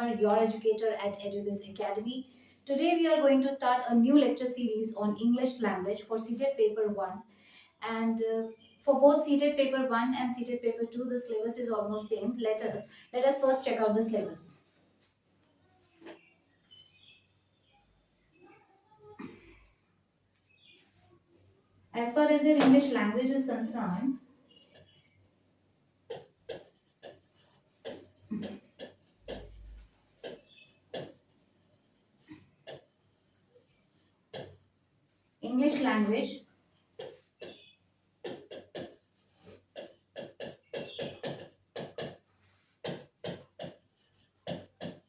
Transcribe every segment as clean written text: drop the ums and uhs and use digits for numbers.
Amar, your educator at EduBiz Academy. Today we are going to start a new lecture series on English language for seated paper 1. And for both seated paper 1 and seated paper 2, the syllabus is almost same. Let us first check out the syllabus. As far as your English language is concerned, English language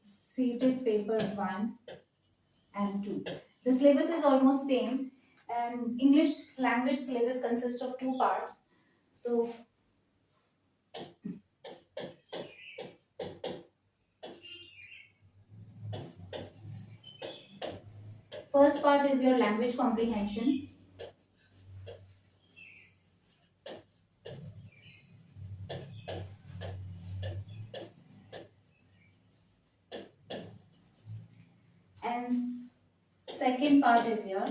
seated paper 1 and 2. The syllabus is almost same, and English language syllabus consists of two parts. So first part is your language comprehension. And second part is your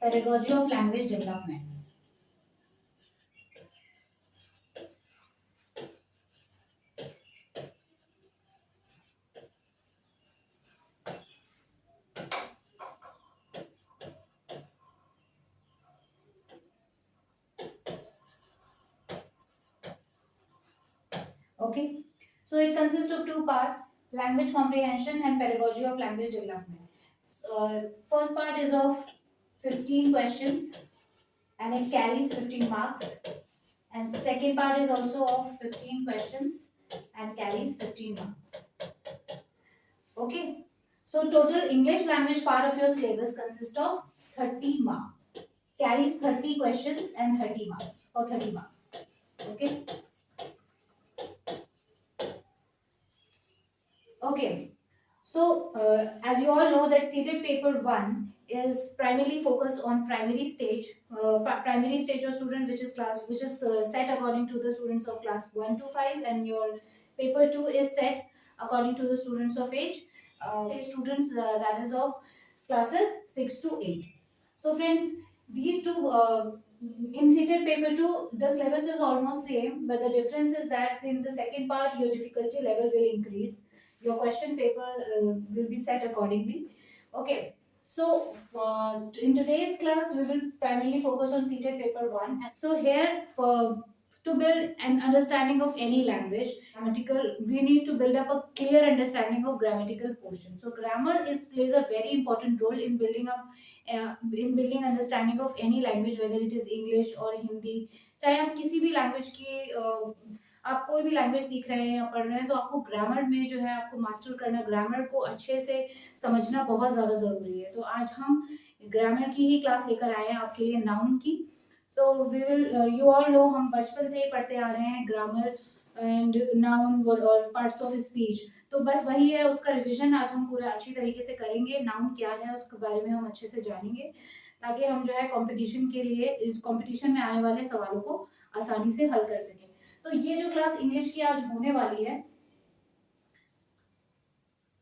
pedagogy of language development. Okay, so it consists of two parts: language comprehension and pedagogy of language development. First part is of 15 questions and it carries 15 marks, and second part is also of 15 questions and carries 15 marks. Okay, so total English language part of your syllabus consists of 30 marks, carries 30 questions and 30 marks or 30 marks. Okay. Okay, so as you all know that seated paper 1 is primarily focused on primary stage of student, which is set according to the students of class 1 to 5, and your paper 2 is set according to the students of students that is of classes 6 to 8. So friends, these two in seated paper 2 the syllabus is almost same, but the difference is that in the second part your difficulty level will increase, your question paper will be set accordingly. Okay, so in today's class we will primarily focus on seated paper 1. So here, for to build an understanding of any language grammatical, we need to build up a clear understanding of grammatical portion. So grammar is plays a very important role in building understanding of any language, whether it is English or Hindi. चाहे आप किसी भी language की आप कोई भी language सीख रहे हैं या पढ़ रहे हैं, तो आपको ग्रामर में जो है आपको मास्टर करना, ग्रामर को अच्छे से समझना बहुत ज़्यादा ज़रूरी है। तो आज हम ग्रामर की ही क्लास लेकर आए हैं आपके लिए, नाउन की। तो we will you all know, हम बचपन से ही पढ़ते आ रहे हैं ग्रामर एंड नाउन और पार्ट्स ऑफ स्पीच। तो बस वही है, उसका रिवीजन आज हम पूरा अच्छी तरीके से करेंगे। नाउन क्या है उसके बारे में हम अच्छे से जानेंगे, ताकि हम जो है कंपटीशन के लिए, कंपटीशन में आने वाले सवालों को आसानी से हल कर सकें। तो ये जो क्लास इंग्लिश की आज होने वाली है,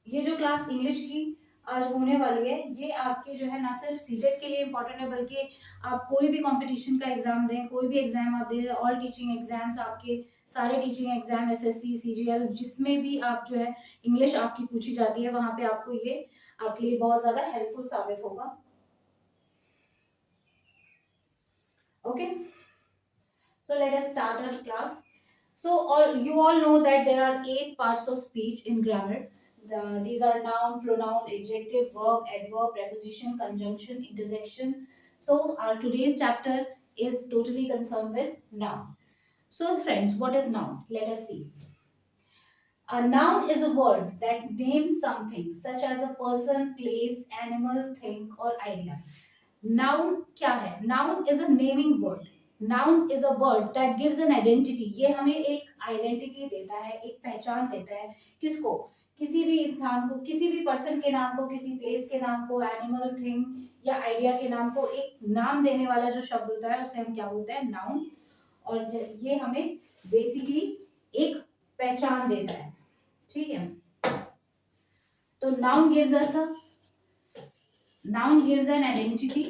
ये जो क्लास इंग्लिश की आज होने वाली है, ये आपके जो है ना सिर्फ सीटेट के लिए इम्पोर्टेंट है, बल्कि आप कोई भी कंपटीशन का एग्जाम दें, कोई भी एग्जाम आप दें, ऑल टीचिंग एग्जाम्स, आपके सारे टीचिंग एग्जाम, एसएससी, सीजीएल, जिसमें भी आप जो है इंग्लिश आपकी पूछी जाती है, वहां पे आपको ये आपके लिए बहुत ज्यादा हेल्पफुल साबित होगा। Okay, so let us start our class. So you all know that there are 8 parts of speech in grammar. These are noun, pronoun, adjective, verb, adverb, preposition, conjunction, interjection. So our today's chapter is totally concerned with noun. So friends, what is noun? Let us see. A noun is a word that names something, such as a person, place, animal, thing, or idea. Noun क्या है? Noun is a naming word. Noun is a word that gives an identity. ये हमें एक identity देता है, एक पहचान देता है। किसको? किसी भी इंसान को, किसी भी पर्सन के नाम को, किसी प्लेस के नाम को, एनिमल, थिंग या आइडिया के नाम को एक नाम देने वाला जो शब्द होता है उसे हम क्या बोलते हैं? नाउन। और ये हमें बेसिकली एक पहचान देता है, ठीक है। तो noun gives us a noun gives an identity,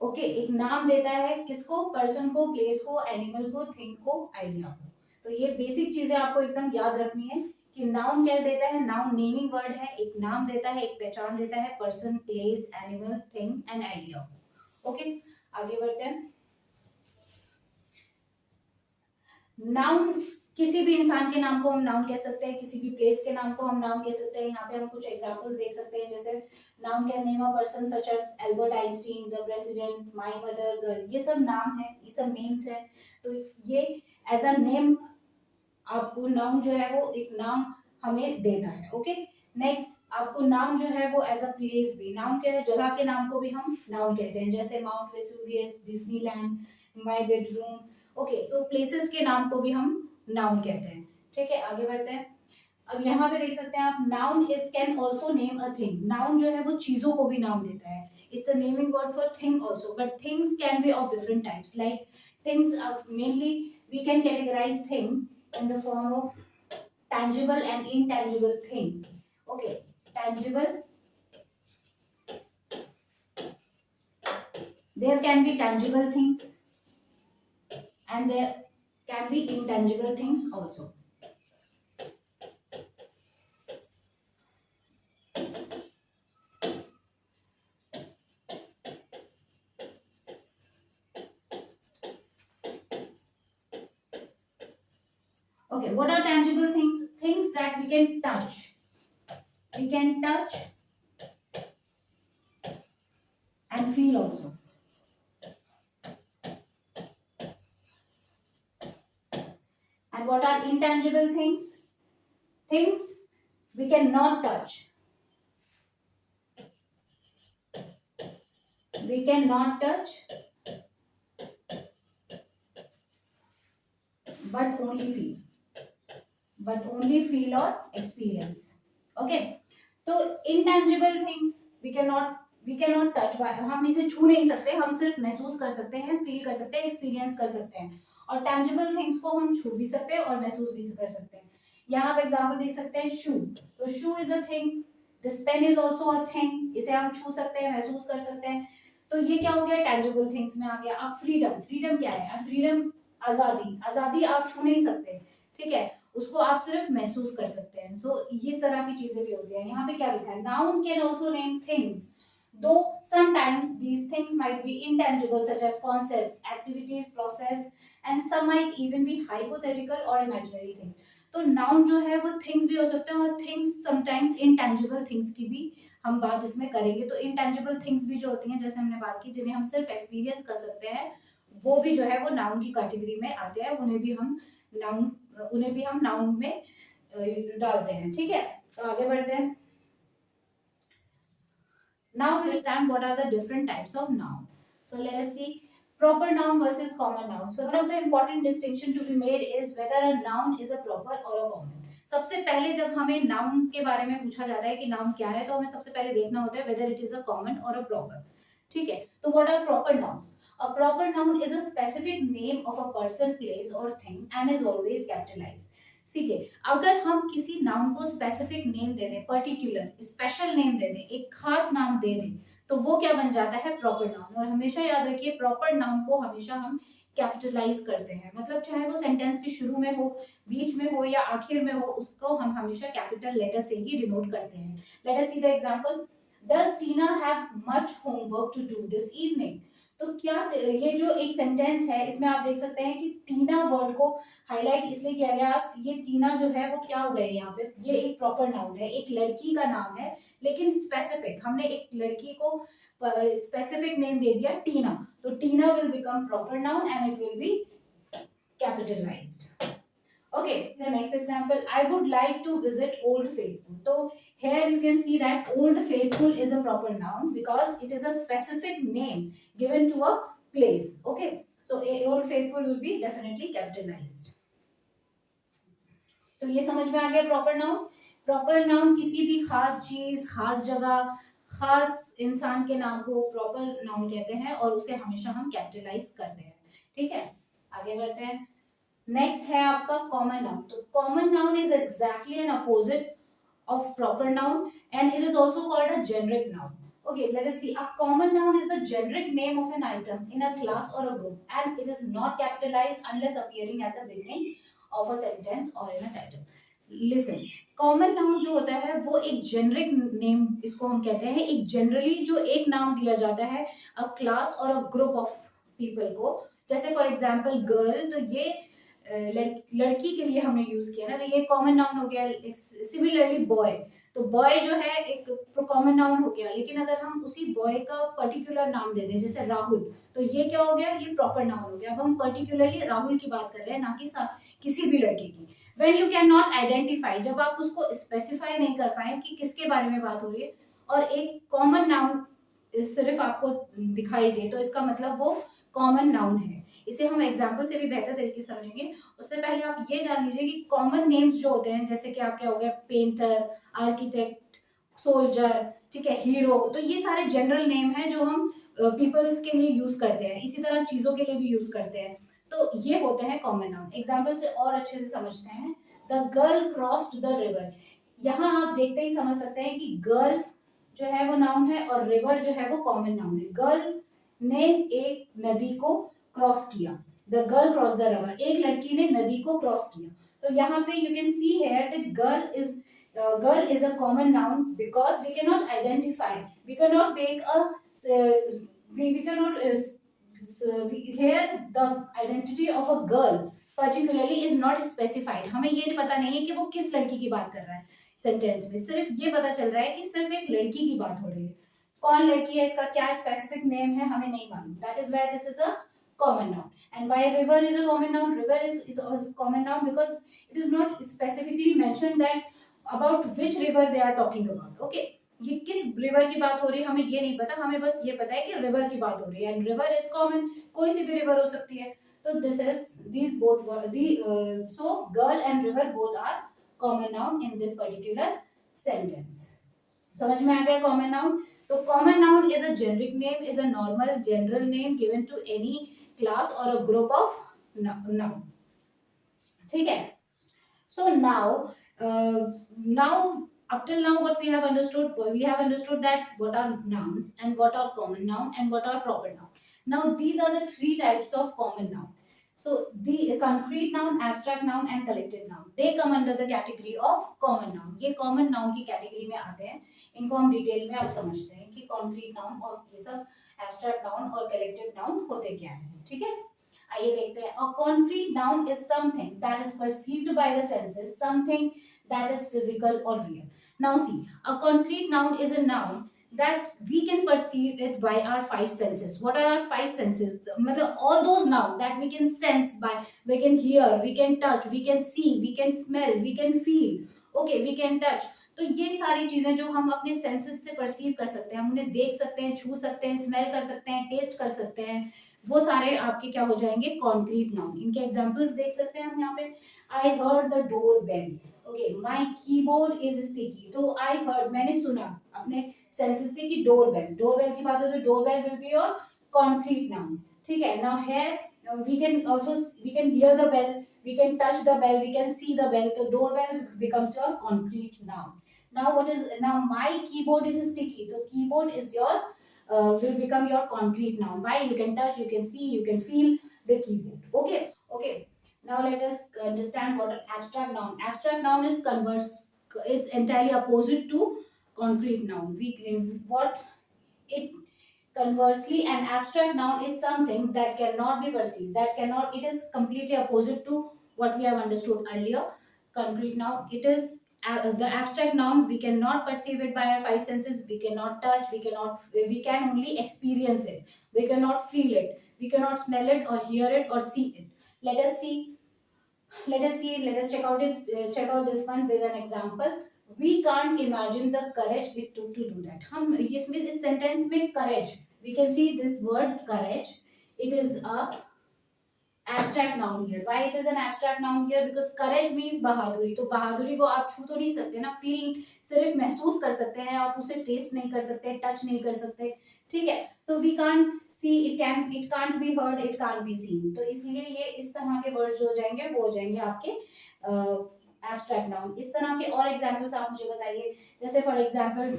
okay, एक नाम देता है किसको, पर्सन को, प्लेस को, एनिमल को, थिंग को, आइडिया को। तो ये बेसिक चीजें आपको एकदम याद रखनी है कि नाउन क्या देता है, नाउन नेमिंग वर्ड है, एक नाम देता है, एक पहचान देता है, person, place, animal, thing and idea. Okay, आगे बढ़ते हैं। नाउन, किसी भी इंसान के नाम को हम नाउन कह सकते हैं, किसी भी प्लेस के नाम को हम नाउन कह सकते हैं। यहाँ पे हम कुछ एग्जांपल्स देख सकते हैं, जैसे noun can name a person such as Albert Einstein, the president, my mother, girl, ये सब नाम है, ये सब नेम्स है। तो ये एज अ नेम आपको नाउन जो है वो एक नाम हमें देता है। ओके, नेक्स्ट आपको नाउन जो है वो एज अ प्लेस भी, नाउन क्या है, जगह के नाम को भी हम नाउन कहते हैं, जैसे mount Vesuvius, Disneyland, my bedroom. Okay, तो प्लेसेस के नाम को भी हम नाउन कहते हैं, ठीक है। आगे बढ़ते हैं। अब यहाँ पे देख सकते हैं आप, noun is can also name a thing, noun जो है वो चीजों को भी नाम देता है। It's a naming word for thing also, but things can be of different types, like things mainly we can categorise thing in the form of tangible and intangible things. Okay, tangible, there can be tangible things and there can be intangible things also. Okay, what are tangible things? Things that we can touch. We can touch and feel also. And what are intangible things? Things we cannot touch. We cannot touch, but only feel. But only feel or experience. Okay, तो intangible things we cannot touch, हम इसे छू नहीं सकते, हम सिर्फ महसूस कर सकते हैं, फील कर सकते हैं, एक्सपीरियंस कर सकते हैं। और tangible things को हम छू भी सकते हैं और महसूस भी कर सकते हैं। यहाँ आप एग्जाम्पल देख सकते हैं, शू, तो shoe is a thing, this pen is also a thing, इसे हम छू सकते हैं, महसूस कर सकते हैं। तो ये क्या हो गया, tangible things में आ गया। अब फ्रीडम, फ्रीडम क्या है, फ्रीडम आजादी, आजादी आप छू नहीं सकते, ठीक है, उसको आप सिर्फ महसूस कर सकते हैं। तो इस तरह की चीजें भी होती हैं। यहाँ पे क्या लिखा है, noun can also name things, दो sometimes these things might be intangible such as concepts, activities, process and some might even be hypothetical or imaginary things. तो नाउन जो है वो थिंग्स भी हो सकते हैं और थिंग्स समटाइम्स इनटेंजिबल थिंग्स की भी हम बात इसमें करेंगे। तो इनटेंजिबल थिंग्स भी जो होती हैं, जैसे हमने बात की, जिन्हें हम सिर्फ एक्सपीरियंस कर सकते हैं, वो भी जो है वो नाउन की कैटेगरी में आते हैं, उन्हें भी हम नाउन में डालते हैं, ठीक है। तो आगे बढ़ते हैं। Now we understand what are the different types of noun. So let us see proper noun versus common noun. So one of the important distinction to be made is whether a noun is a proper or a common. सबसे पहले जब हमें noun के बारे में पूछा जाता है कि नाउन क्या है, तो हमें सबसे पहले देखना होता है whether it is a common or a proper, ठीक है। तो what are proper nouns? A proper noun is a specific name of a person, place or thing and is always capitalized. ठीक है, अगर हम किसी नाउन को स्पेसिफिक नेम दे दें, पर्टिकुलर स्पेशल नेम दे दें, एक खास नाम दे दें, तो वो क्या बन जाता है, प्रॉपर नाउन। और हमेशा याद रखिए, प्रॉपर नाउन को हमेशा हम कैपिटलाइज करते हैं, मतलब चाहे वो सेंटेंस के शुरू में हो, बीच में हो या आखिर में हो, उसको हम हमेशा कैपिटल लेटर से ही डिनोट करते हैं। Let us see the example, does Tina have much homework to do this evening. तो क्या ये जो एक सेंटेंस है, इसमें आप देख सकते हैं कि टीना वर्ड को हाईलाइट इसलिए किया गया, ये टीना जो है वो क्या हो गया, यहाँ पे ये एक प्रॉपर नाउन है, एक लड़की का नाम है, लेकिन स्पेसिफिक, हमने एक लड़की को स्पेसिफिक नेम दे दिया टीना, तो Tina will become proper noun and it will be capitalized. Okay, the next example, I would like to visit Old Faithful. So here you can see that Old Faithful is a proper noun because it is a specific name given to a place. Okay, so Old Faithful will be definitely capitalized. तो ये समझ में आ गया proper noun. Proper noun किसी भी खास चीज, खास जगह, खास इंसान के नाम को प्रॉपर नाउन कहते हैं और उसे हमेशा हम कैपिटलाइज करते हैं। ठीक है, आगे बढ़ते हैं। नेक्स्ट है आपका कॉमन नाउन। तो common noun is exactly N opposite of proper noun and it is also called a generic noun. Okay, let us see. A common noun is the generic name of an item in a class or a group and it is not capitalized unless appearing at the beginning of a sentence or in a title. Listen, common noun जो होता है वो एक generic name इसको हम कहते हैं, एक जनरली जो एक नाम दिया जाता है अ क्लास और अ ग्रुप ऑफ पीपल को। जैसे फॉर एग्जांपल गर्ल, तो ये लड़की के लिए हमने यूज किया ना, तो ये कॉमन नाउन हो गया। सिमिलरली बॉय, तो बॉय जो है एक कॉमन नाउन हो गया, लेकिन अगर हम उसी बॉय का पर्टिकुलर नाम दे दें जैसे राहुल, तो ये क्या हो गया, ये प्रॉपर नाउन हो गया। अब हम पर्टिकुलरली राहुल की बात कर रहे हैं, ना कि किसी भी लड़के की। When you can not identify, जब आप उसको स्पेसिफाई नहीं कर पाए कि किसके बारे में बात हो रही है और एक कॉमन नाउन सिर्फ आपको दिखाई दे, तो इसका मतलब वो कॉमन नाउन है। इसे हम एग्जाम्पल से भी बेहतर तरीके से समझेंगे। उससे पहले आप ये जान लीजिए कि कॉमन नेम्स जो होते हैं, जैसे कि आप क्या हो गया, पेंटर, आर्किटेक्ट, सोल्जर, ठीक है, हीरो, तो ये सारे जनरल नेम हैं जो हम पीपल्स के लिए यूज करते हैं। इसी तरह चीजों के लिए भी यूज करते हैं, तो ये होते हैं कॉमन नाउन। एग्जाम्पल से और अच्छे से समझते हैं। The girl crossed the river, यहाँ आप देखते ही समझ सकते हैं कि गर्ल जो है वो नाउन है और रिवर जो है वो कॉमन नाउन है। गर्ल ने एक नदी को क्रॉस किया, the girl cross the river, एक लड़की ने नदी को क्रॉस किया। तो यहाँ पे you can see here the girl is a common noun because we can not identify, we can not make a we cannot here the identity of a girl particularly is not specified। हमें ये पता नहीं है कि वो किस लड़की की बात कर रहा है सेंटेंस में, सिर्फ ये पता चल रहा है कि सिर्फ एक लड़की की बात हो रही है। कौन लड़की है, इसका क्या स्पेसिफिक नेम है, हमें नहीं मालूम। That is why this is a common noun. And why river is a common noun? River is a common noun because it is not specifically mentioned that about which river they are talking about. Okay, ये किस river की बात हो रही है हमें ये नहीं पता, हमें बस ये पता है कि रिवर की बात हो रही है। एंड रिवर इज कॉमन, कोई सी भी रिवर हो सकती है। तो this is these both so girl and river both are common noun in this particular sentence. समझ में आ गया कॉमन नाउन? तो common noun is a generic name, is a normal general name given to any class और a group of noun. ठीक है, so now up till now what we have understood that what are nouns and what are common noun and what are proper noun. Now these are the three types of common noun. So the concrete noun, abstract noun and collective noun, they come under the category of common noun. ये common noun की category में आते हैं। इनको हम detail में अब समझते हैं कि concrete noun और ये सब abstract noun और collective noun होते क्या हैं। ठीक है, आइए देखते हैं। A concrete noun is something that is perceived by the senses, something that is physical or real. Now see, a concrete noun is a noun that we can perceive it by our five senses. What are our five senses? मतलब all those nouns that we can sense by, we can hear, we can touch, we can see, we can smell, we can feel. Okay, we can touch. तो ये सारी चीजें जो हम अपने senses से perceive कर सकते हैं, हम उन्हें देख सकते हैं, छू सकते हैं, स्मेल कर सकते हैं, टेस्ट कर सकते हैं, वो सारे आपके क्या हो जाएंगे, कॉन्क्रीट नाउन। इनके एग्जांपल्स देख सकते हैं हम यहाँ पे। I heard the door bell, okay, my keyboard is sticky, तो आई हर्ड, मैंने सुना अपने सेंसेस से कि डोर बेल की बात हो तो door bell will be your concrete noun. ठीक है, now here we can also we can hear the bell, we can touch the bell, we can see the bell, so doorbell becomes your concrete noun. Now what is, now my keyboard is sticky, so keyboard is your will become your concrete noun. Why? You can touch, you can see, you can feel the keyboard. Okay, now let us understand what an abstract noun. Abstract noun is converse, it's entirely opposite to concrete noun. We what it conversely, an abstract noun is something that cannot be perceived, that cannot, it is completely opposite to what we have understood earlier. Concrete noun, it is the abstract noun, we cannot perceive it by our five senses, we cannot touch, we can only experience it, we cannot feel it, we cannot smell it or hear it or see it. Let us check out check out this one with an example. We can't imagine the courage it took to do that. हम इसमें इस sentence में courage, we can see this word courage, it is a abstract noun here. Why it is an abstract noun here? Because courage means बहादुरी. तो बहादुरी को आप छू तो नहीं सकते ना, फील सिर्फ महसूस कर सकते हैं, आप उसे टेस्ट नहीं कर सकते, टच नहीं कर सकते, ठीक है. तो we can't see, it can't be heard, it can't be seen. तो इसलिए ये इस तरह के वर्ड्स जो हो जाएंगे वो हो जाएंगे आपके एब्स्ट्रैक्ट नाउन. इस तरह के और एग्जांपल्स आप मुझे बताइए. जैसे फॉर एग्जांपल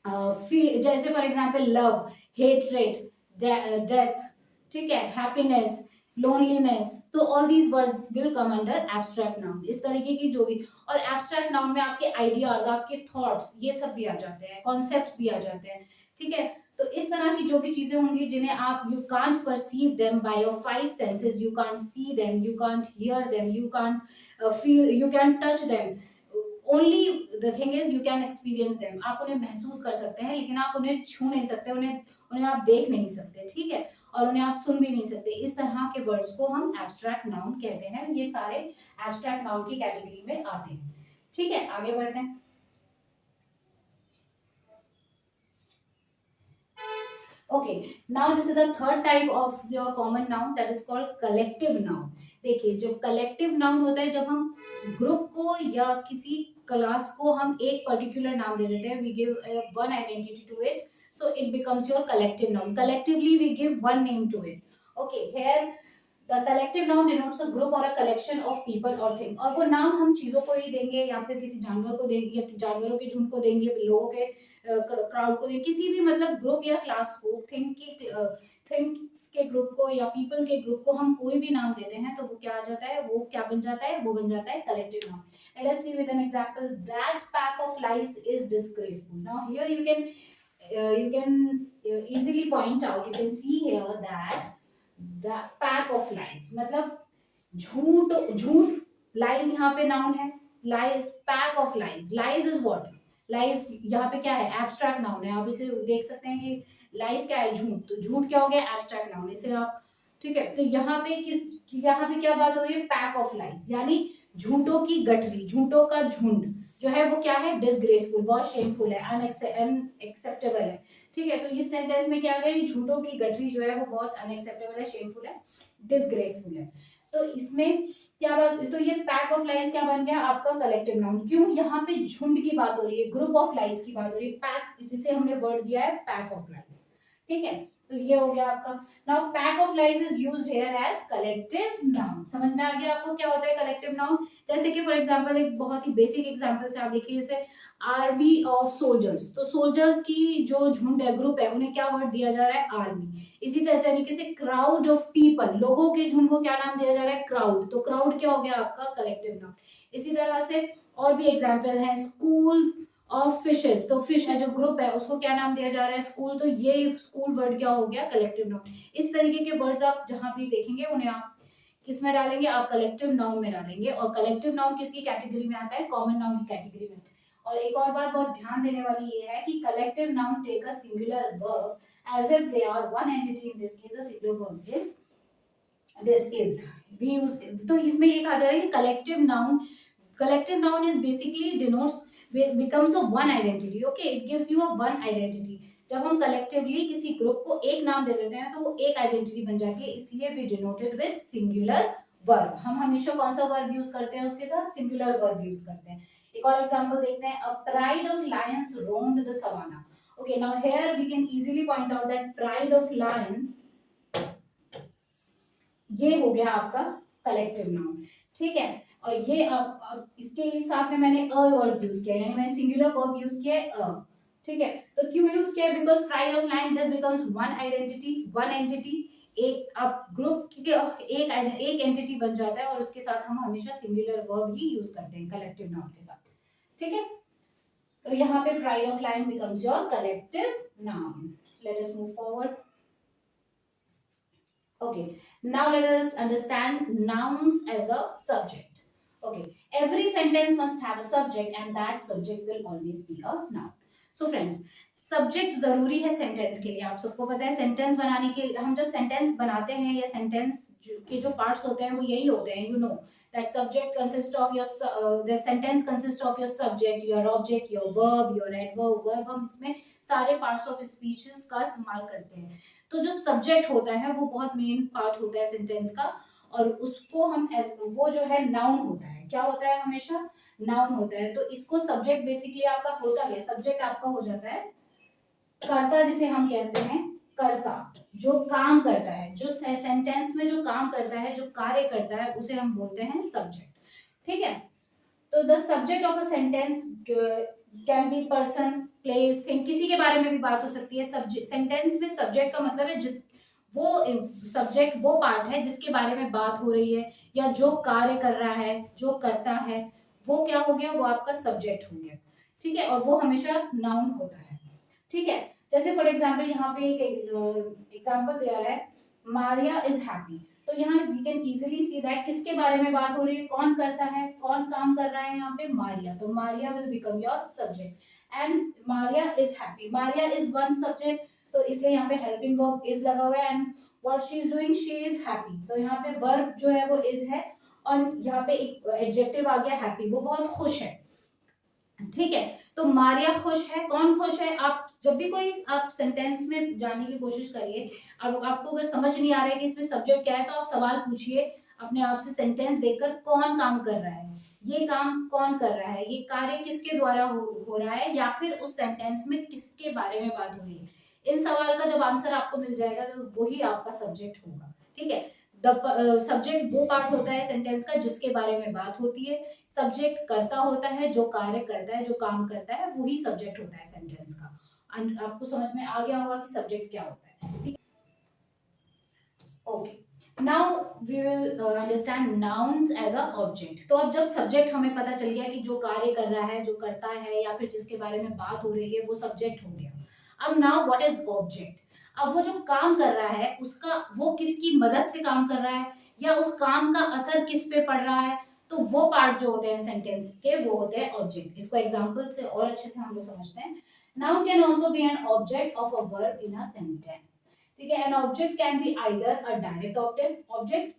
जैसे for example love, hatred, death, ठीक है, हैप्पीनेस, लोनलीनेस. तो all these words will come under abstract noun. इस तरीके की जो भी, और एब्स्ट्रैक्ट नाउन में आपके आइडियाज, आपके थॉट्स, ये सब भी आ जाते हैं, कॉन्सेप्ट्स भी आ जाते हैं, ठीक है. तो इस तरह की जो भी चीजें होंगी जिन्हें आप, you can't perceive them by your five senses, you can't see them, you can't hear them, you can't feel, you can touch them, only the thing is you can experience them. आप उन्हें महसूस कर सकते हैं लेकिन आप उन्हें छू नहीं सकते, उन्हें उन्हें आप देख नहीं सकते, ठीक है, और उन्हें आप सुन भी नहीं सकते. इस तरह के वर्ड्स को हम एब्स्ट्रैक्ट नाउन कहते हैं. ये सारे एब्स्ट्रैक्ट नाउन की कैटेगरी में आते हैं, ठीक है. आगे बढ़ते हैं. Okay, now this is the third type of your common noun, that is called collective noun. देखिए, जब collective noun होता है, जब हम ग्रुप को या किसी क्लास को हम एक पर्टिकुलर नाम दे देते हैं, we give one identity to it, so it becomes your collective noun. Collectively we give one name to it. Okay, here the collective noun denotes a group or a collection of people or thing. और वो नाम हम चीजों को ही देंगे या फिर किसी जानवर को देंगे, या जानवरों के झुंड को देंगे, लोगों के क्राउड को देंगे, किसी भी मतलब ग्रुप या क्लास को, थिंग्स के ग्रुप को या पीपल के ग्रुप को हम कोई भी नाम देते हैं तो वो क्या आ जाता है, वो क्या बन जाता है, वो बन जाता है collective noun. Let us see with an example. That pack of lies is disgraceful. Now here you can easily point out, you can see here that the pack of lies, मतलब झूठ, lies यहाँ पे noun है, lies, pack of lies, lies is what, lies यहाँ पे क्या है, abstract noun है. आप इसे देख सकते हैं कि lies क्या है, झूठ. तो झूठ क्या हो गया, एब्स्ट्रैक्ट नाउन. इसे आप, ठीक है. तो यहाँ पे यहाँ पे क्या बात हो रही है, पैक ऑफ लाइज, यानी झूठों की गठरी, झूठों का झुंड जो है वो क्या है, डिसग्रेसफुल, बहुत शेमफुल है, अनएक्सेप्टेबल है, ठीक है. तो इस सेंटेंस में क्या आ गया, झूठों की गठरी जो है वो बहुत अनएक्सेप्टेबल है, शेमफुल है, डिसग्रेसफुल है. तो इसमें क्या बात, तो ये पैक ऑफ लाइज क्या बन गया आपका कलेक्टिव नाउन. क्यों, यहाँ पे झुंड की बात हो रही है, ग्रुप ऑफ लाइज की बात हो रही है. पैक, जिसे हमने वर्ड दिया है पैक ऑफ लाइज, ठीक है. तो ये हो गया आपका. Now pack of lies is used here as collective noun. समझ में आ गया आपको क्या होता है कलेक्टिव नाउन. जैसे कि फॉर एग्जांपल एक बहुत ही बेसिक एग्जांपल से आप देखिए, जैसे आर्मी ऑफ सोल्जर्स. तो सोल्जर्स की जो झुंड है, ग्रुप है, उन्हें क्या वर्ड दिया जा रहा है, आर्मी. इसी तरीके से क्राउड ऑफ पीपल, लोगों के झुंड को क्या नाम दिया जा रहा है, क्राउड. तो क्राउड क्या हो गया आपका कलेक्टिव नाउन. इसी तरह से और भी एग्जाम्पल है, स्कूल ऑफ फिशेस. तो फिश है जो ग्रुप है उसको क्या नाम दिया जा रहा है, स्कूल. तो ये स्कूल वर्ड क्या हो गया, कलेक्टिव नाउन. इस तरीके के वर्ड्स आप जहां भी देखेंगे उन्हें आप किस में डालेंगे, आप कलेक्टिव नाउन में डालेंगे. और कलेक्टिव नाउन किसकी कैटेगरी में आता है, कॉमन नाउन की कैटेगरी में. और एक और बात बहुत ध्यान देने वाली ये है कि collective noun take a singular verb as if they are one entity. In this case a singular verb is this is we use. तो इसमें ये कहा जा रहा है कि collective noun is basically denotes, becomes a one identity. Okay, it gives you a one identity. जब हम collectively किसी ग्रुप को एक नाम दे देते हैं तो वो एक आइडेंटिटी बन जाती है, इसलिए we denoted with singular verb. हम हमेशा कौन सा वर्ब यूज करते हैं, उसके साथ सिंगुलर वर्ब यूज करते हैं. एक और एग्जांपल देखते हैं. A pride of lions roamed the savannah. Okay, now here we can easily point out that pride of lion, ये हो गया आपका कलेक्टिव नाउन, ठीक है. और ये अब इसके साथ में मैंने अ वर्ब यूज किया, यानी मैंने सिंगुलर वर्ब यूज किया है अ, ठीक है. तो क्यों यूज किया, because pride of line this becomes one identity, one entity. एक अब ग्रुप के एक एंटिटी बन जाता है और उसके साथ हम हमेशा सिंगुलर वर्ब ही यूज करते हैं कलेक्टिव नाउन के साथ, ठीक है. तो यहाँ पे pride of line becomes your collective noun. Let us move forward. Okay, now let us understand nouns as a subject. Okay, every sentence must have a subject and that subject will always be a noun. So friends, subject जरूरी है sentence के लिए. आप सबको पता है sentence बनाने के लिए, हम जब सेंटेंस बनाते हैं या सेंटेंस के जो पार्ट्स होते हैं वो यही होते हैं. You know that subject consist of your, the sentence consist of your subject, your object, your verb, your adverb, verb. हम इसमें सारे पार्ट्स ऑफ स्पीचेस का इस्तेमाल करते हैं. तो जो सब्जेक्ट होता है वो बहुत मेन पार्ट होता है सेंटेंस का. और उसको हम वो जो है नाउन होता है, क्या होता है, हमेशा नाउन होता है। तो इसको सब्जेक्ट बेसिकली आपका होता है, सब्जेक्ट आपका हो जाता है कर्ता, जिसे हम कहते हैं कर्ता, जो काम करता है, जो सेंटेंस में जो काम करता है, जो कार्य करता है, उसे हम बोलते हैं सब्जेक्ट। ठीक है, तो the subject of a sentence can be person, place, thing, किसी के बारे में भी बात हो सकती है। सेंटेंस में सब्जेक्ट का मतलब है जिस वो सब्जेक्ट वो पार्ट है जिसके बारे में बात हो रही है, या जो कार्य कर रहा है, जो करता है, वो क्या हो गया, वो आपका सब्जेक्ट हो गया। ठीक है, और वो हमेशा नाउन होता है। ठीक है, जैसे फॉर एग्जाम्पल यहाँ पे एक एग्जाम्पल दिया है, मारिया इज हैप्पी। तो यहाँ we can easily see that किसके बारे में बात हो रही है, कौन करता है, कौन काम कर रहा है यहाँ पे, मारिया। तो Maria will become your subject and Maria is happy. Maria is one subject, तो इसलिए यहाँ पे हेल्पिंग वर्ब इज लगा हुआ है, and what she is doing, she is happy. तो यहाँ पे वर्ब जो है वो इज है, और यहाँ पे एक एडजेक्टिव आ गया हैप्पी, वो बहुत खुश है। ठीक है, तो मारिया खुश है, कौन खुश है। आप जब भी कोई आप सेंटेंस में जाने की कोशिश करिए, अब आपको अगर समझ नहीं आ रहा है कि इसमें सब्जेक्ट क्या है, तो आप सवाल पूछिए अपने आप से, सेंटेंस देखकर, कौन काम कर रहा है, ये काम कौन कर रहा है, ये कार्य किसके द्वारा हो रहा है, या फिर उस सेंटेंस में किसके बारे में बात हो रही है। इन सवाल का जब आंसर आपको मिल जाएगा तो वही आपका सब्जेक्ट होगा। ठीक है, द सब्जेक्ट वो पार्ट होता है सेंटेंस का जिसके बारे में बात होती है। सब्जेक्ट करता होता है, जो कार्य करता है, जो काम करता है, वही सब्जेक्ट होता है सेंटेंस का। आपको समझ में आ गया होगा कि सब्जेक्ट क्या होता है। ठीक, okay, now we will understand nouns as a object. तो अब जब सब्जेक्ट हमें पता चल गया कि जो कार्य कर रहा है, जो करता है, या फिर जिसके बारे में बात हो रही है, वो सब्जेक्ट हो गया। अब नाउ व्हाट इज ऑब्जेक्ट। अब वो जो काम कर रहा है, उसका वो किसकी मदद से काम कर रहा है, या उस काम का असर किस पे पड़ रहा है, तो वो पार्ट जो होते हैं सेंटेंस के, वो होते हैं ऑब्जेक्ट। इसको एग्जांपल से और अच्छे से हम लोग समझते हैं। Noun can also be an object of a verb in a sentence. ठीक है, an object can be either a direct object,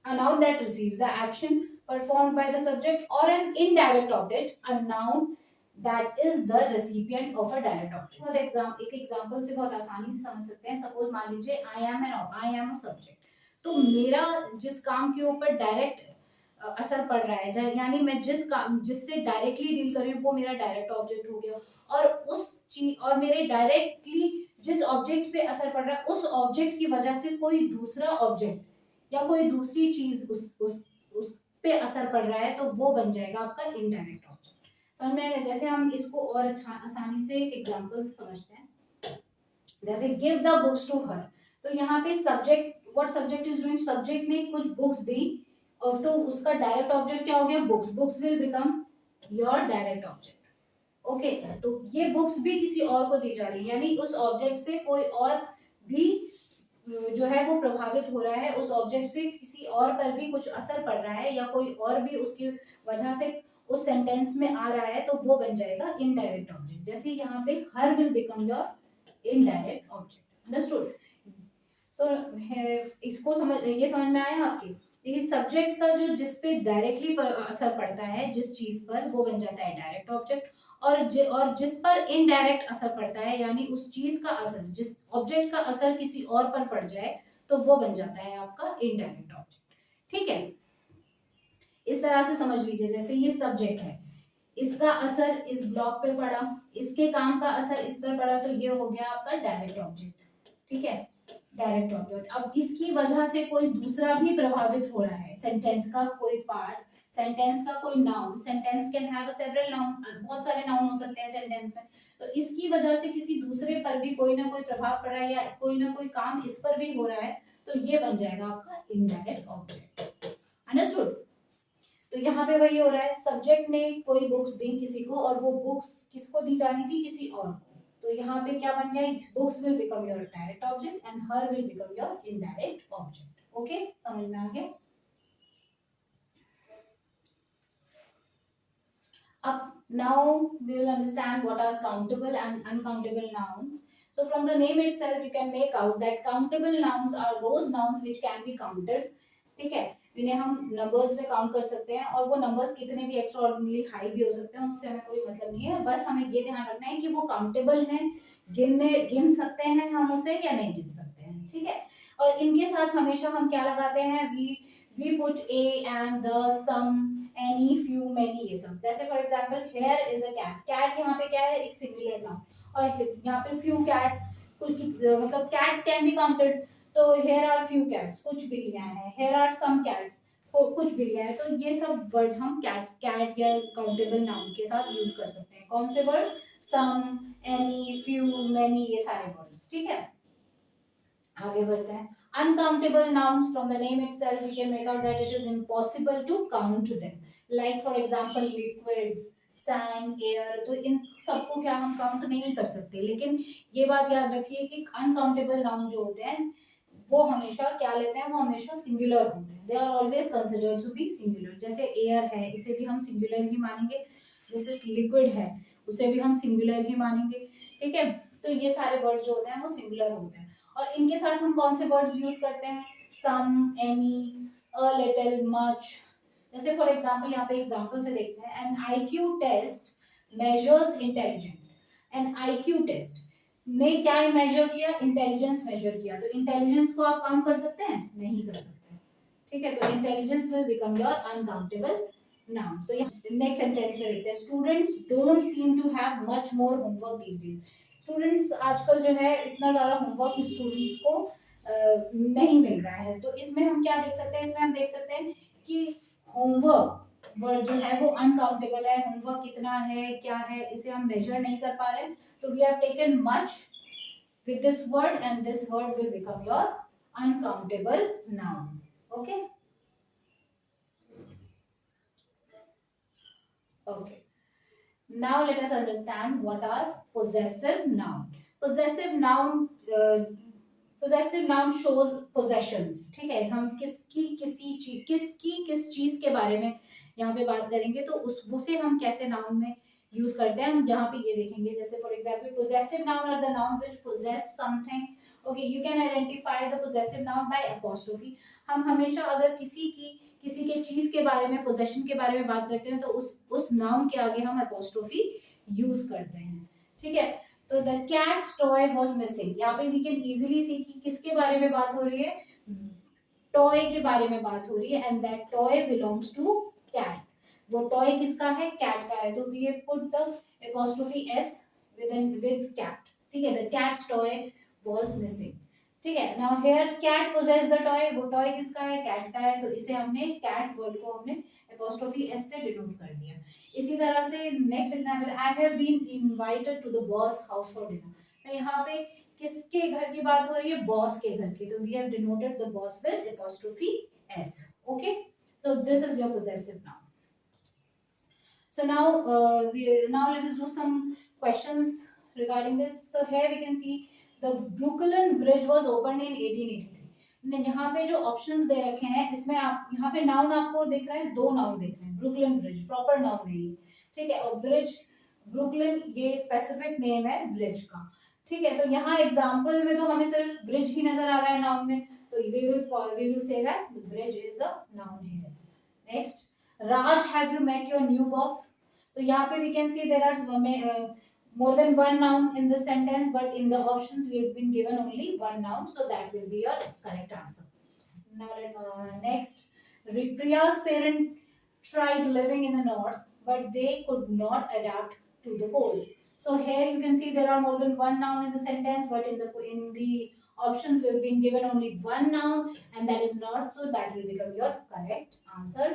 a noun that receives the action performed by the subject, or an indirect object, a noun that is the recipient of a direct object। बहुत एक example से बहुत आसानी से समझ सकते हैं। Suppose मान लीजिए आई एम अ सब्जेक्ट, तो मेरा जिस काम के ऊपर डायरेक्ट असर पड़ रहा है, यानी मैं जिस काम जिससे डायरेक्टली डील कर रही हूँ, वो मेरा डायरेक्ट ऑब्जेक्ट हो गया। और उस चीज, और मेरे डायरेक्टली जिस ऑब्जेक्ट पे असर पड़ रहा है, उस ऑब्जेक्ट की वजह से कोई दूसरा ऑब्जेक्ट या कोई दूसरी चीज उस पे असर पड़ रहा है, तो वो बन जाएगा आपका इनडायरेक्ट ऑब्जेक्ट। समझ में आएगा? जैसे हम इसको और आसानी से एक एग्जांपल से समझते हैं, जैसे give the books to her. तो यहाँ पे subject, what subject is doing, subject ने कुछ बुक्स दी, और तो उसका डायरेक्ट ऑब्जेक्ट क्या हो गया, books. Books will become your direct object. Okay, तो ये बुक्स भी किसी और को दी जा रही है, यानी उस ऑब्जेक्ट से कोई और भी जो है वो प्रभावित हो रहा है, उस ऑब्जेक्ट से किसी और पर भी कुछ असर पड़ रहा है, या कोई और भी उसकी वजह से उस सेंटेंस में आ रहा है, तो वो बन जाएगा इनडायरेक्ट ऑब्जेक्ट। जैसे यहाँ पे her will become your indirect object. Understood? So इसको ये समझ में आया आपकी? इस सब्जेक्ट का जो जिस पे डायरेक्टली असर पड़ता है, जिस चीज पर, वो बन जाता है डायरेक्ट ऑब्जेक्ट। और जिस पर इनडायरेक्ट असर पड़ता है, यानी उस चीज का असर, जिस ऑब्जेक्ट का असर किसी और पर पड़ जाए, तो वो बन जाता है आपका इनडायरेक्ट ऑब्जेक्ट। ठीक है, इस तरह से समझ लीजिए। जैसे ये सब्जेक्ट है, इसका असर इस ब्लॉक पे पड़ा, इसके काम का असर इस पर पड़ा, तो ये हो गया आपका डायरेक्ट ऑब्जेक्ट। ठीक है, डायरेक्ट ऑब्जेक्ट। अब इसकी वजह से कोई दूसरा भी प्रभावित हो रहा है, सेंटेंस का कोई पार्ट, सेंटेंस का कोई noun. Sentence can have several noun, बहुत सारे नाउन हो सकते हैं सेंटेंस में। तो इसकी वजह से किसी दूसरे पर भी कोई ना कोई प्रभाव पड़ रहा है, या कोई ना कोई काम इस पर भी हो रहा है, तो ये बन जाएगा आपका इनडायरेक्ट ऑब्जेक्ट। अंडरस्टूड? तो यहाँ पे वही हो रहा है, सब्जेक्ट ने कोई बुक्स दी किसी को, और वो बुक्स किसको दी जानी थी, किसी और को। तो यहाँ पे क्या बन गया, books will become your direct object and her will become your indirect object. Okay, समझ में आ गया? अब now we will understand what are countable and uncountable nouns. So from the name itself you can make out that countable nouns are those nouns which can be counted. ठीक है, इन्हें हम numbers में काउंट कर सकते हैं, और वो नंबर्स कितने भी एक्स्ट्राऑर्डिनरी हाई भी हो सकते हैं, उससे हमें कोई मतलब नहीं है। बस हमें ये ध्यान रखना है कि वो काउंटेबल हैं, गिन सकते हैं हम उसे या नहीं गिन सकते हैं, ठीक है। और इनके साथ हमेशा हम क्या लगाते हैं, we put a and the, some, any, few, many, ये सब। जैसे for example here is a cat, cat यहाँ पे क्या है, एक सिंगुलर नाउन, और यहाँ पे फ्यू कैट्स, कुछ मतलब कैट्स कैन बी काउंटेड, तो हेयर आर फ्यू कैट्स, कुछ बिल्लियां हैं, हेयर आर सम कैट्स, कुछ बिल्लियां हैं। तो ये सब वर्ड्स हम कैट्स, कैट या काउंटेबल नाउन के साथ यूज कर सकते हैं। कौन से words, some, any, few, many, ये सारे वर्ड्स, ठीक है। आगे बढ़ते हैं। Uncountable nouns, from the name itself we can make out that it is impossible to count them, like for example liquids, sand, air. तो इन सबको क्या हम काउंट नहीं कर सकते, लेकिन ये बात याद रखिए कि अनकाउंटेबल नाउन जो होते हैं वो हमेशा क्या लेते हैं, वो हमेशा सिंगुलर होते हैं, they are always considered to be singular. जैसे एयर है, इसे भी हम सिंगुलर ही मानेंगे, जैसे लिक्विड है उसे भी हम सिंगुलर ही मानेंगे, ठीक है। तो ये सारे वर्ड जो होते हैं वो सिंगुलर होते हैं, और इनके साथ हम कौन से वर्ड्स यूज करते हैं, some, any, a little, much. जैसे फॉर एग्जांपल यहाँ पे एग्जांपल से देखते हैं, an IQ test measures intelligent, an IQ test ने क्या मेजर किया, इंटेलिजेंस मेजर किया। तो इंटेलिजेंस को आप काउंट कर सकते हैं, नहीं कर सकते, ठीक है। तो intelligence will become your uncountable noun. तो नेक्स्ट सेंटेंस में देखते हैं, students don't seem to have much more homework these days. Students आजकल जो है इतना ज्यादा होमवर्क स्टूडेंट्स को नहीं मिल रहा है। तो इसमें हम क्या देख सकते हैं, इसमें हम देख सकते हैं कि होमवर्क वर्ड जो है वो अनकाउंटेबल है, होमवर्क कितना है, क्या है, इसे हम मेजर नहीं कर पा रहे हैं। तो we have taken much with this word, and this word will become your uncountable noun. Okay, okay. Now let us understand what are possessive noun. Possessive noun possessive noun shows possessions, ठीक है। हम किसकी किसी चीज, किसकी किस चीज के बारे में यहाँ पे बात करेंगे, तो उसे हम कैसे नाउन में यूज करते हैं, हम यहाँ पे ये देखेंगे। जैसे for example possessive noun are the noun which possess something. Okay, you can identify the possessive noun by apostrophe. हम हमेशा अगर किसी के चीज के बारे में, पोजेशन के बारे में बात करते हैं, तो उस नाउन के आगे हम अपोस्ट्रोफी यूज करते हैं, ठीक है। तो the cat's toy was missing, यहाँ पे वी कैन इजीली सी कि किसके बारे में बात हो रही है, टॉय के बारे में बात हो रही है, and that toy belongs to cat. वो टॉय किसका है, कैट का है। तो we have put the apostrophe s with cat, ठीक है। The cat's toy was missing, ठीक है। Now here cat possesses the toy, वो टॉय किसका है, कैट का है। तो इसे हमने कैट वर्ड को हमने अपोस्ट्रोफी एस से डिनोट कर दिया। इसी तरह से next example, I have been invited to the boss house for dinner. तो यहाँ पे किसके घर की बात हो रही है, बॉस के घर की। तो we have denoted the boss with apostrophe s, okay. तो this is your possessive noun. So now let us do some questions regarding this. So here we can see the Brooklyn Bridge was opened in 1883. यहाँ पे जो options दे रखे हैं, इसमें आप यहाँ पे नाउन आपको दिख रहे हैं, दो नाउन दिख रहे हैं। ब्रुकलिन ब्रिज प्रॉपर नाउन है ये, ठीक है। और ब्रिज, ब्रुकलिन ये स्पेसिफिक नेम है ब्रिज का, ठीक है। तो यहाँ एग्जांपल में तो हमें सिर्फ ब्रिज ही नजर आ रहा है नाउन में, तो we will say that the bridge is the noun here. Next, Raj, have you met your new boss? तो यहाँ पे we can see there are more than one noun in the sentence, but in the options we have been given only one noun, so that will be your correct answer. Now next, Priya's parent tried living in the north, but they could not adapt to the cold. So here you can see there are more than one noun in the sentence, but in the options we have been given only one noun, and that is north, so that will become your correct answer.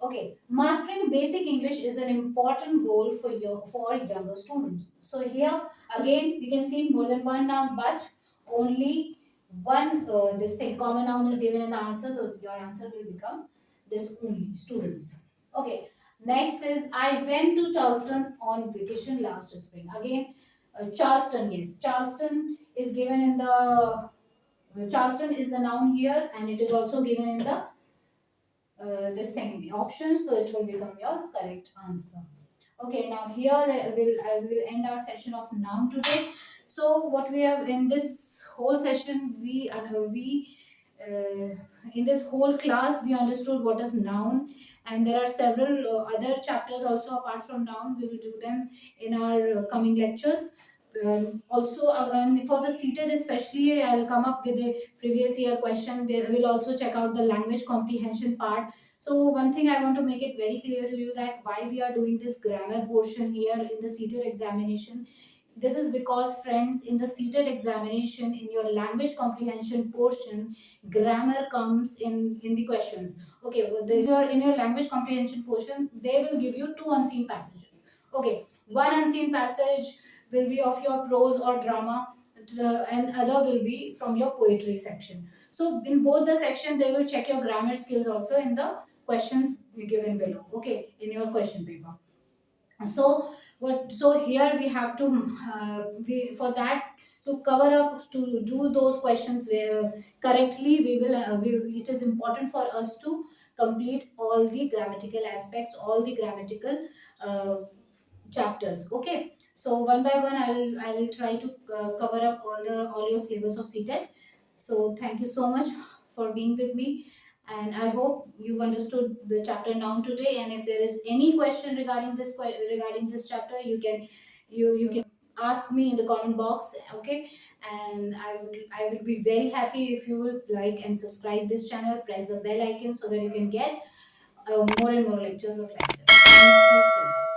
Okay, mastering basic English is an important goal for younger students. So here again we can see more than one noun, but only one this thing common noun is given in the answer. So your answer will become this only, students. Okay, next is I went to Charleston on vacation last spring. Again, Charleston, yes, Charleston is given in the Charleston is the noun here, and it is also given in the this thing options, so it will become your correct answer. Okay, now here I will end our session of noun today. So what we have in this whole session, we in this whole class we understood what is noun, and there are several other chapters also apart from noun. We will do them in our coming lectures. Also, and for the seated especially, I'll come up with a previous year question. We'll also check out the language comprehension part. So one thing I want to make it very clear to you, that why we are doing this grammar portion here in the seated examination. This is because, friends, in the seated examination, in your language comprehension portion, grammar comes in the questions. Okay, well, in your language comprehension portion, they will give you two unseen passages. Okay, one unseen passage will be of your prose or drama, and other will be from your poetry section. So in both the section, they will check your grammar skills also in the questions given below. Okay, in your question paper. So what, so here we have to we, for that, to cover up, to do those questions where correctly, we will it is important for us to complete all the grammatical aspects, all the grammatical uh, chapters. Okay, so one by one I'll try to cover up all your syllabus of CTET. So thank you so much for being with me, and I hope you've understood the chapter noun today. And if there is any question regarding regarding this chapter, you can ask me in the comment box. Okay, and I would be very happy if you will like and subscribe this channel, press the bell icon so that you can get more and more lectures of like this. Thank you so much.